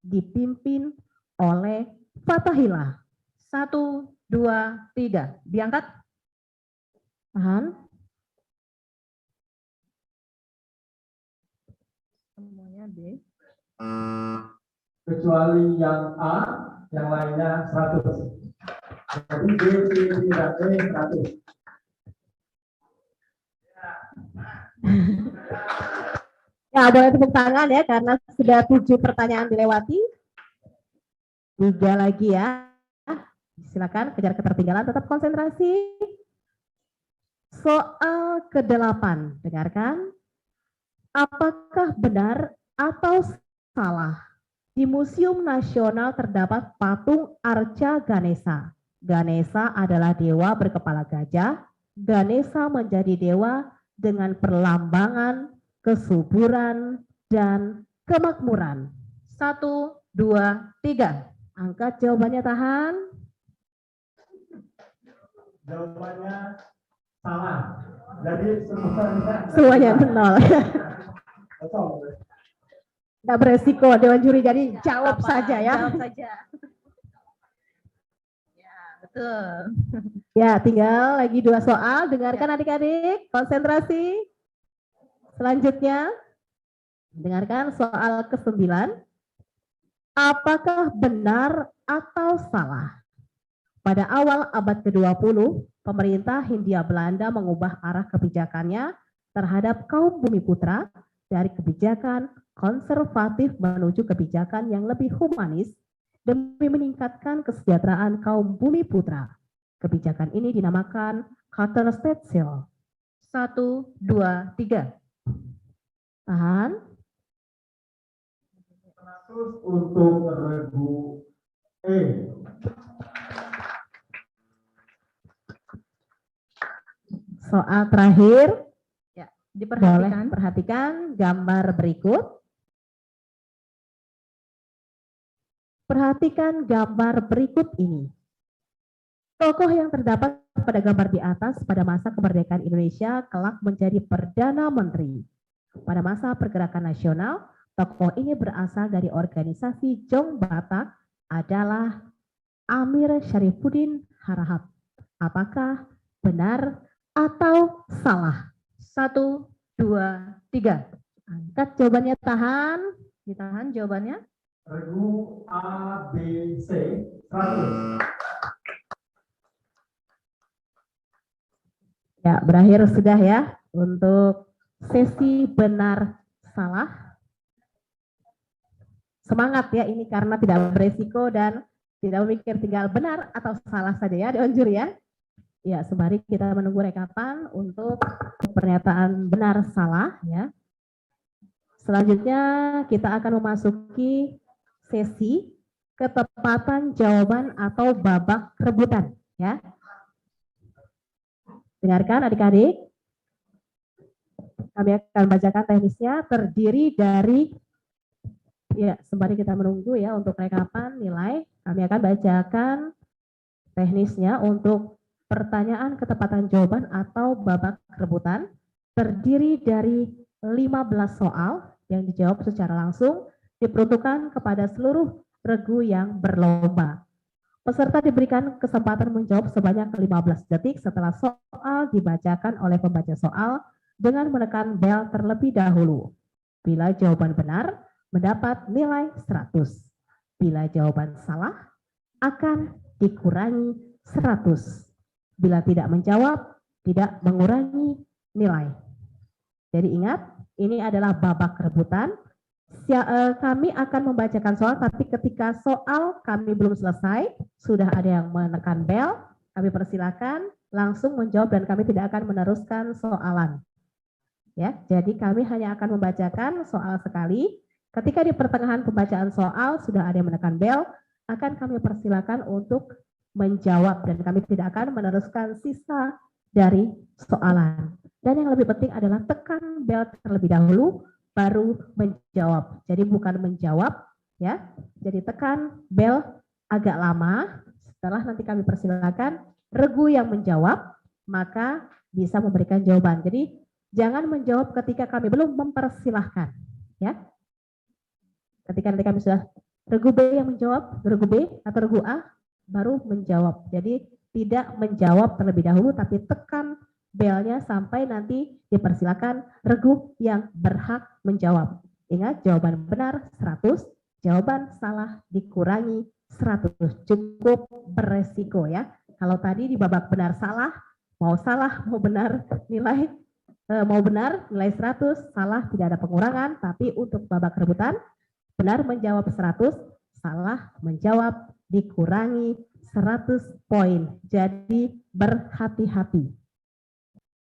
dipimpin oleh Fathahillah? 1, 2, 3. Diangkat. Tahan. Semuanya B. Kecuali yang A, yang lainnya 100. Jadi B, C, D, dan E 100. Ya, boleh tepuk tangan ya, karena sudah 7 pertanyaan dilewati. 3 lagi ya. Silakan kejar ketertinggalan, tetap konsentrasi. Soal ke-8, dengarkan. Apakah benar atau salah di Museum Nasional terdapat patung Arca Ganesha? Ganesha adalah dewa berkepala gajah. Ganesha menjadi dewa dengan perlambangan kesuburan dan kemakmuran. 1, 2, 3. Angkat jawabannya, tahan. Jawabannya salah. Jadi semuanya Semuanya 0. kosong. Tidak beresiko Dewan Juri, jadi jawab saja ya. Jawab saja. Ya, betul. Ya, tinggal lagi 2 soal. Dengarkan adik-adik, konsentrasi. Selanjutnya, dengarkan soal ke-9. Apakah benar atau salah? Pada awal abad ke-20, pemerintah Hindia Belanda mengubah arah kebijakannya terhadap kaum Bumiputra dari kebijakan konservatif menuju kebijakan yang lebih humanis demi meningkatkan kesejahteraan kaum Bumiputra. Kebijakan ini dinamakan Carter State Seal. 1, 2, 3. Tahan. 100 untuk regu E. Soal terakhir, Ya, boleh diperhatikan. perhatikan gambar berikut. Perhatikan gambar berikut ini. Tokoh yang terdapat pada gambar di atas pada masa kemerdekaan Indonesia kelak menjadi Perdana Menteri. Pada masa pergerakan nasional, tokoh ini berasal dari organisasi Jong Batak adalah Amir Syarifuddin Harahap. Apakah benar atau salah? 1, 2, 3. Angkat jawabannya, tahan. Ditahan jawabannya. Regu A, B, C 100. Ya, berakhir sudah ya untuk sesi benar salah. Semangat ya, ini karena tidak beresiko dan tidak memikir, tinggal benar atau salah saja ya, Dewan Juri ya. Ya, sembari kita menunggu rekapan untuk pernyataan benar salah ya. Selanjutnya kita akan memasuki sesi ketepatan jawaban atau babak rebutan ya. Dengarkan adik-adik. Kami akan bacakan teknisnya, terdiri dari, ya sembari kita menunggu ya untuk rekapan nilai, kami akan bacakan Teknisnya untuk pertanyaan ketepatan jawaban atau babak rebutan terdiri dari 15 soal yang dijawab secara langsung diperuntukkan kepada seluruh regu yang berlomba. Peserta diberikan kesempatan menjawab sebanyak 15 detik setelah soal dibacakan oleh pembaca soal dengan menekan bel terlebih dahulu. Bila jawaban benar, mendapat nilai 100. Bila jawaban salah, akan dikurangi 100. Bila tidak menjawab, tidak mengurangi nilai. Jadi ingat, ini adalah babak rebutan. Kami akan membacakan soal, tapi ketika soal kami belum selesai, sudah ada yang menekan bel, kami persilakan langsung menjawab dan kami tidak akan meneruskan soalan. Ya, jadi kami hanya akan membacakan soal sekali. Ketika di pertengahan pembacaan soal sudah ada yang menekan bel, akan kami persilakan untuk menjawab dan kami tidak akan meneruskan sisa dari soalan. Dan yang lebih penting adalah tekan bel terlebih dahulu baru menjawab. Jadi bukan menjawab ya. Jadi tekan bel agak lama. Setelah nanti kami persilakan regu yang menjawab maka bisa memberikan jawaban. Jadi jangan menjawab ketika kami belum mempersilahkan ya. Ketika nanti kami sudah regu B yang menjawab, regu B atau regu A baru menjawab. Jadi tidak menjawab terlebih dahulu tapi tekan belnya sampai nanti dipersilakan regu yang berhak menjawab. Ingat jawaban benar 100, jawaban salah dikurangi 100. Cukup beresiko ya. Kalau tadi di babak benar salah mau benar nilai mau benar nilai 100, salah tidak ada pengurangan, tapi untuk babak rebutan benar menjawab 100, salah menjawab dikurangi 100 poin. Jadi berhati-hati.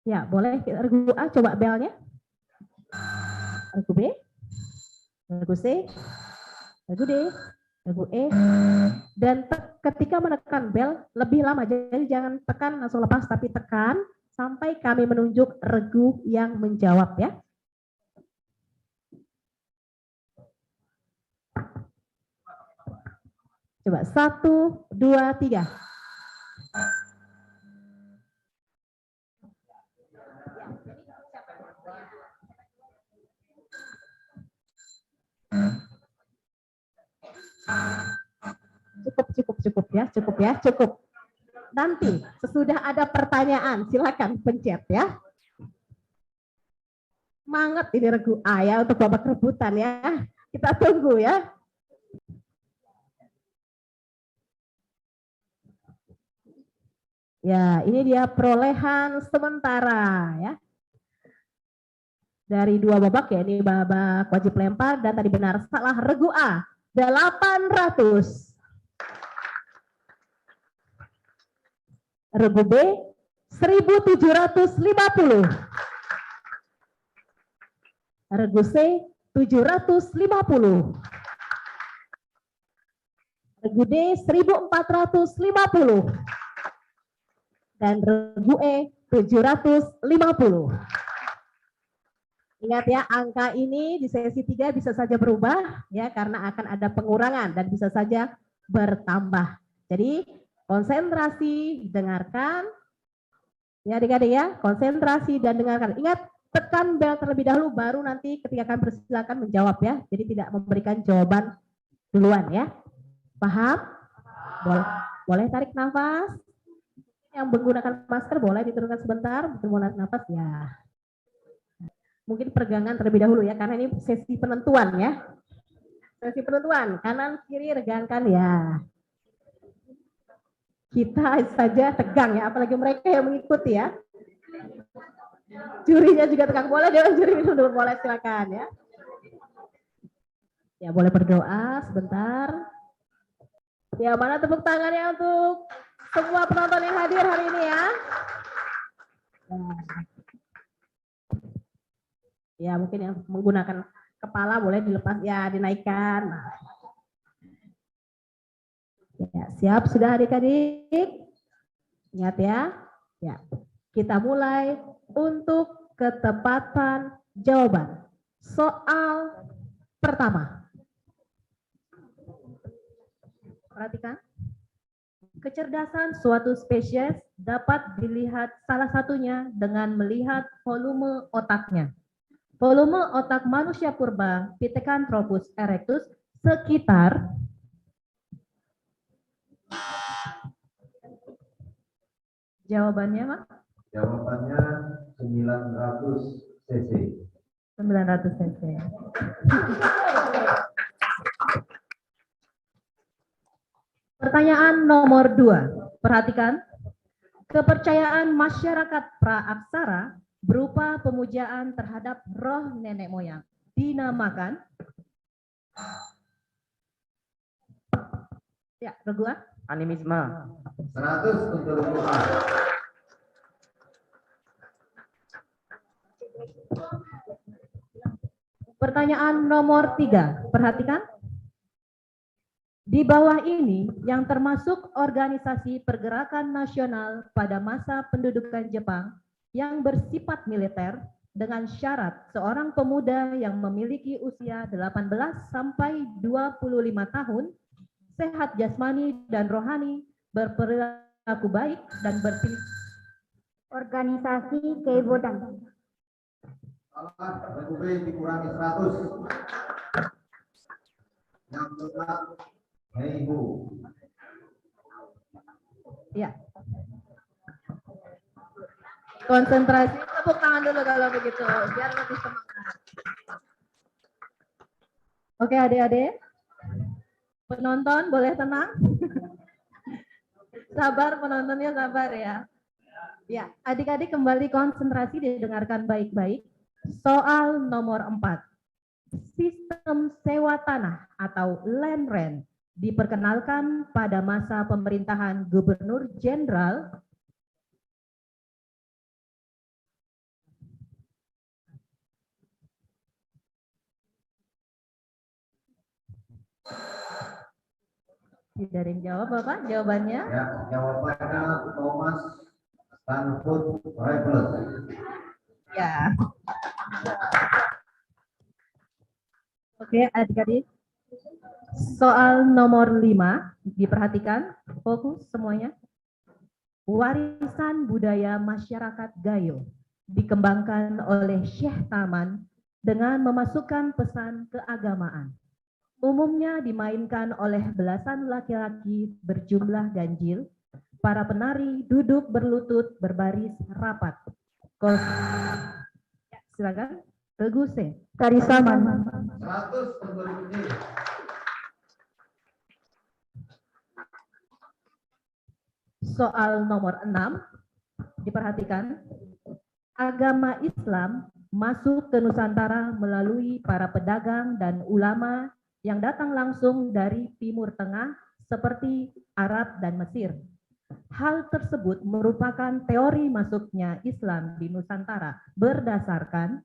Ya, boleh regu A coba belnya. Regu B, regu C, regu D, regu E. Dan ketika menekan bel lebih lama, jadi jangan tekan langsung lepas tapi tekan sampai kami menunjuk regu yang menjawab ya. Coba 1, 2, 3. Cukup. Nanti sesudah ada pertanyaan silakan pencet ya. Semangat ini regu A ya untuk babak rebutan ya. Kita tunggu ya. Ya, ini dia perolehan sementara ya. Dari 2 babak ya, ini babak wajib lempar dan tadi benar salah regu A 800. Regu B 1750. Regu C 750. Regu D 1450. Dan regu E 750. Ingat ya, angka ini di sesi 3 bisa saja berubah ya karena akan ada pengurangan dan bisa saja bertambah. Jadi konsentrasi, dengarkan. Ya adik-adik ya, konsentrasi dan dengarkan. Ingat, tekan bel terlebih dahulu baru nanti ketika kami persilakan menjawab ya. Jadi tidak memberikan jawaban duluan ya. Paham? Boleh tarik nafas. Yang menggunakan masker boleh diturunkan sebentar, mungkin mau narik nafas ya. Mungkin peregangan terlebih dahulu ya, karena ini sesi penentuan ya. Sesi penentuan, kanan kiri regangkan ya. Kita saja tegang ya, apalagi mereka yang mengikuti ya. Jurinya juga tegang, boleh dewan juri minum dulu, boleh silakan ya. Ya boleh berdoa sebentar. Ya mana tepuk tangannya untuk semua penonton yang hadir hari ini ya. Ya mungkin yang menggunakan kepala boleh dilepas ya, dinaikkan. Nah. Ya, siap sudah adik-adik? Ingat ya. Ya. Kita mulai untuk ketepatan jawaban. Soal pertama. Perhatikan. Kecerdasan suatu spesies dapat dilihat salah satunya dengan melihat volume otaknya. Volume otak manusia purba Pithecanthropus erectus sekitar jawabannya, Pak? Jawabannya 900 cc. 900 cc. Pertanyaan nomor 2. Perhatikan. Kepercayaan masyarakat praaksara berupa pemujaan terhadap roh nenek moyang dinamakan ya, Regua? Animisme. 100 untuk Quran. Pertanyaan nomor 3. Perhatikan. Di bawah ini yang termasuk organisasi pergerakan nasional pada masa pendudukan Jepang yang bersifat militer dengan syarat seorang pemuda yang memiliki usia 18 sampai 25 tahun, sehat jasmani dan rohani, berperilaku baik dan bersih. Organisasi Keibodan. Salah, Republik dikurangi 100. Yang benar, Heibu. Ya. Konsentrasi, tepuk tangan dulu kalau begitu, biar lebih semangat. Oke, adik-adik. Penonton boleh tenang. Sabar, penontonnya sabar ya. Ya, adik-adik kembali konsentrasi, didengarkan baik-baik. Soal nomor 4. Sistem sewa tanah atau land rent diperkenalkan pada masa pemerintahan Gubernur Jenderal tidak ada yang jawab, Bapak, jawabannya? Ya, jawabannya Thomas Stanford Raffles. Ya. Oke, adik-adik. Soal nomor 5, diperhatikan, fokus semuanya. Warisan budaya masyarakat Gayo dikembangkan oleh Syekh Taman dengan memasukkan pesan keagamaan. Umumnya dimainkan oleh belasan laki-laki berjumlah ganjil. Para penari duduk berlutut berbaris rapat. Ya, silakan. Teguse. Karisaman. 100 untuk ini. Soal nomor 6, diperhatikan. Agama Islam masuk ke Nusantara melalui para pedagang dan ulama yang datang langsung dari Timur Tengah seperti Arab dan Mesir. Hal tersebut merupakan teori masuknya Islam di Nusantara berdasarkan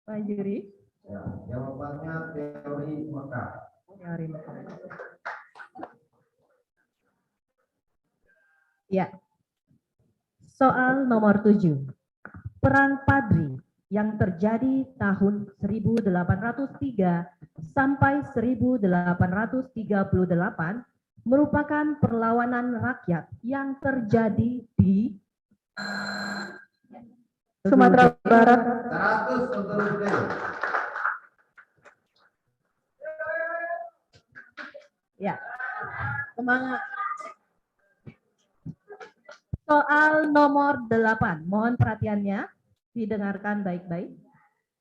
Pak Juri. Ya, jawabannya teori Mekah. Teori Mekah. Ya. Soal nomor 7. Perang Padri yang terjadi tahun 1803 sampai 1838 merupakan perlawanan rakyat yang terjadi di Sumatera Barat. 100 untuk ini. Ya. Semangat. Soal nomor 8, mohon perhatiannya, didengarkan baik-baik.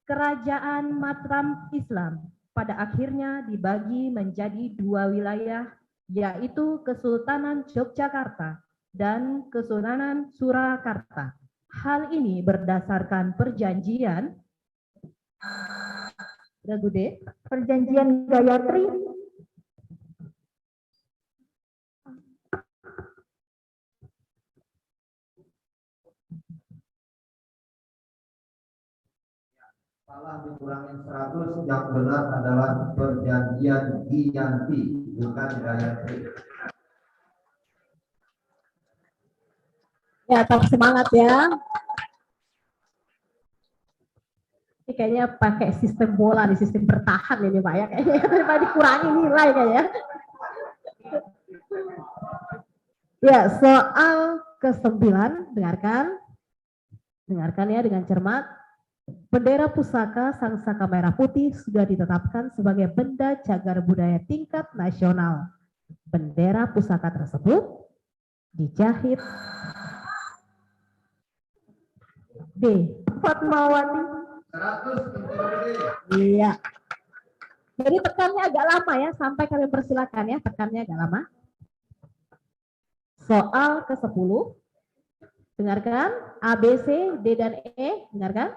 Kerajaan Mataram Islam pada akhirnya dibagi menjadi 2 wilayah, yaitu Kesultanan Yogyakarta dan Kesultanan Surakarta. Hal ini berdasarkan perjanjian Ragude, Perjanjian Gayatri. Salah dikurangin 100, yang benar adalah perjanjian Giyanti, bukan Gayatri. Ya, tetap semangat ya. Ini kayaknya pakai sistem bola nih, sistem bertahan ini Pak ya. Kayaknya daripada dikurangi nilai kayaknya. Ya, soal ke-9, dengarkan. Dengarkan ya dengan cermat. Bendera pusaka Sang Saka Merah Putih sudah ditetapkan sebagai benda cagar budaya tingkat nasional. Bendera pusaka tersebut dijahit D. Fatmawati. 100. Iya. Jadi tekannya agak lama ya, sampai kami persilakan ya, tekannya agak lama. Soal ke-10. Dengarkan, A, B, C, D, dan E, dengarkan.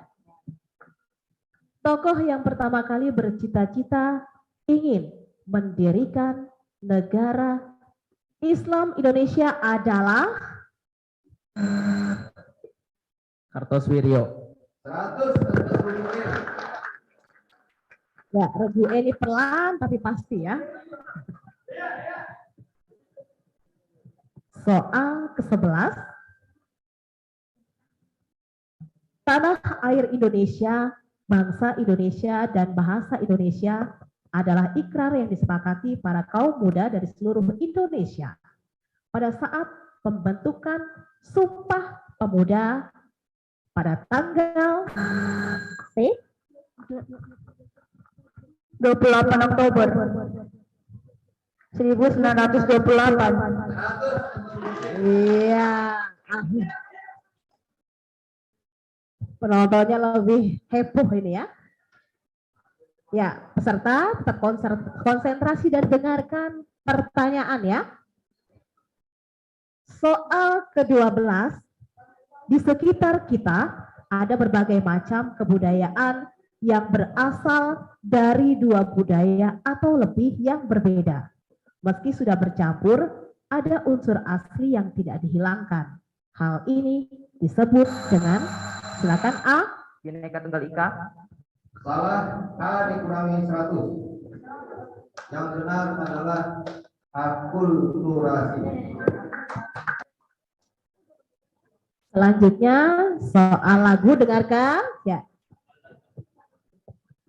Tokoh yang pertama kali bercita-cita ingin mendirikan negara Islam Indonesia adalah Kartosuwiryo. 100. ya, regu ini pelan tapi pasti ya. Soal ke-11. Tanah air Indonesia, bangsa Indonesia, dan bahasa Indonesia adalah ikrar yang disepakati para kaum muda dari seluruh Indonesia pada saat pembentukan Sumpah Pemuda pada tanggal 28 Oktober 1928. Iya. Penontonnya lebih heboh ini ya. Ya, peserta tetap konsentrasi dan dengarkan pertanyaan ya. Soal ke-12, di sekitar kita ada berbagai macam kebudayaan yang berasal dari dua budaya atau lebih yang berbeda. Meski sudah bercampur, ada unsur asli yang tidak dihilangkan. Hal ini disebut dengan, silakan A. Bhinneka Tunggal Ika. Salah, A dikurangi 100. Yang benar adalah akulturasi. Selanjutnya soal lagu, dengarkan ya.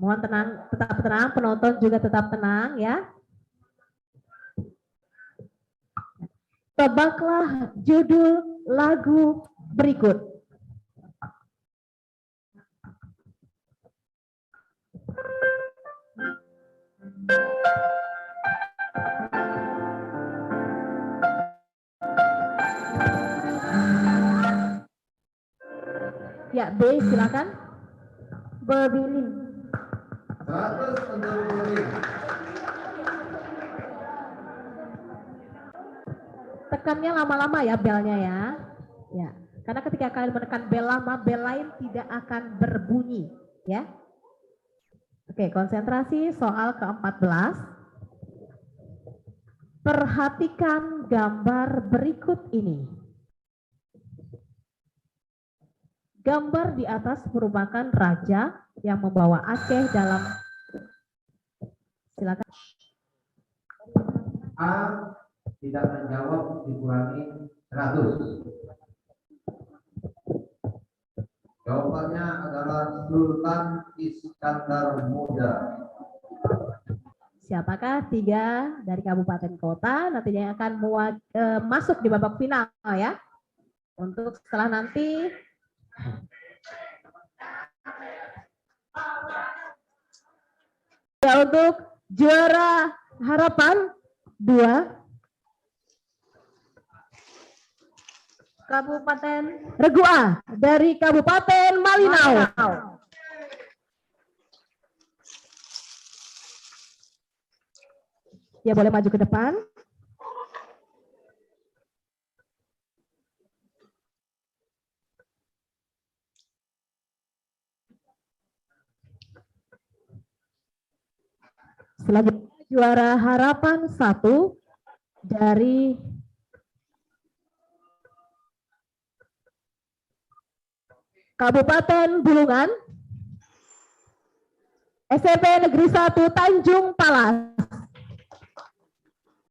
Mohon tenang, tetap tenang, penonton juga tetap tenang ya. Tebaklah judul lagu berikut. Ya, B, silakan. Berbilin. 100 untuk Berbilin. Tekannya lama-lama ya belnya ya. Ya, karena ketika kalian menekan bel lama, bel lain tidak akan berbunyi ya. Oke, konsentrasi soal ke-14. Perhatikan gambar berikut ini. Gambar di atas merupakan raja yang membawa Aceh dalam, silakan. A tidak menjawab dikurangi 100. Jawabannya adalah Sultan Iskandar Muda. Siapakah 3 dari kabupaten kota nantinya akan masuk di babak final ya. Untuk setelah nanti ya, untuk juara harapan 2 Kabupaten Regu A dari Kabupaten Malinau. Ya, boleh maju ke depan. Selanjutnya juara harapan 1 dari Kabupaten Bulungan, SMP Negeri 1 Tanjung Palas.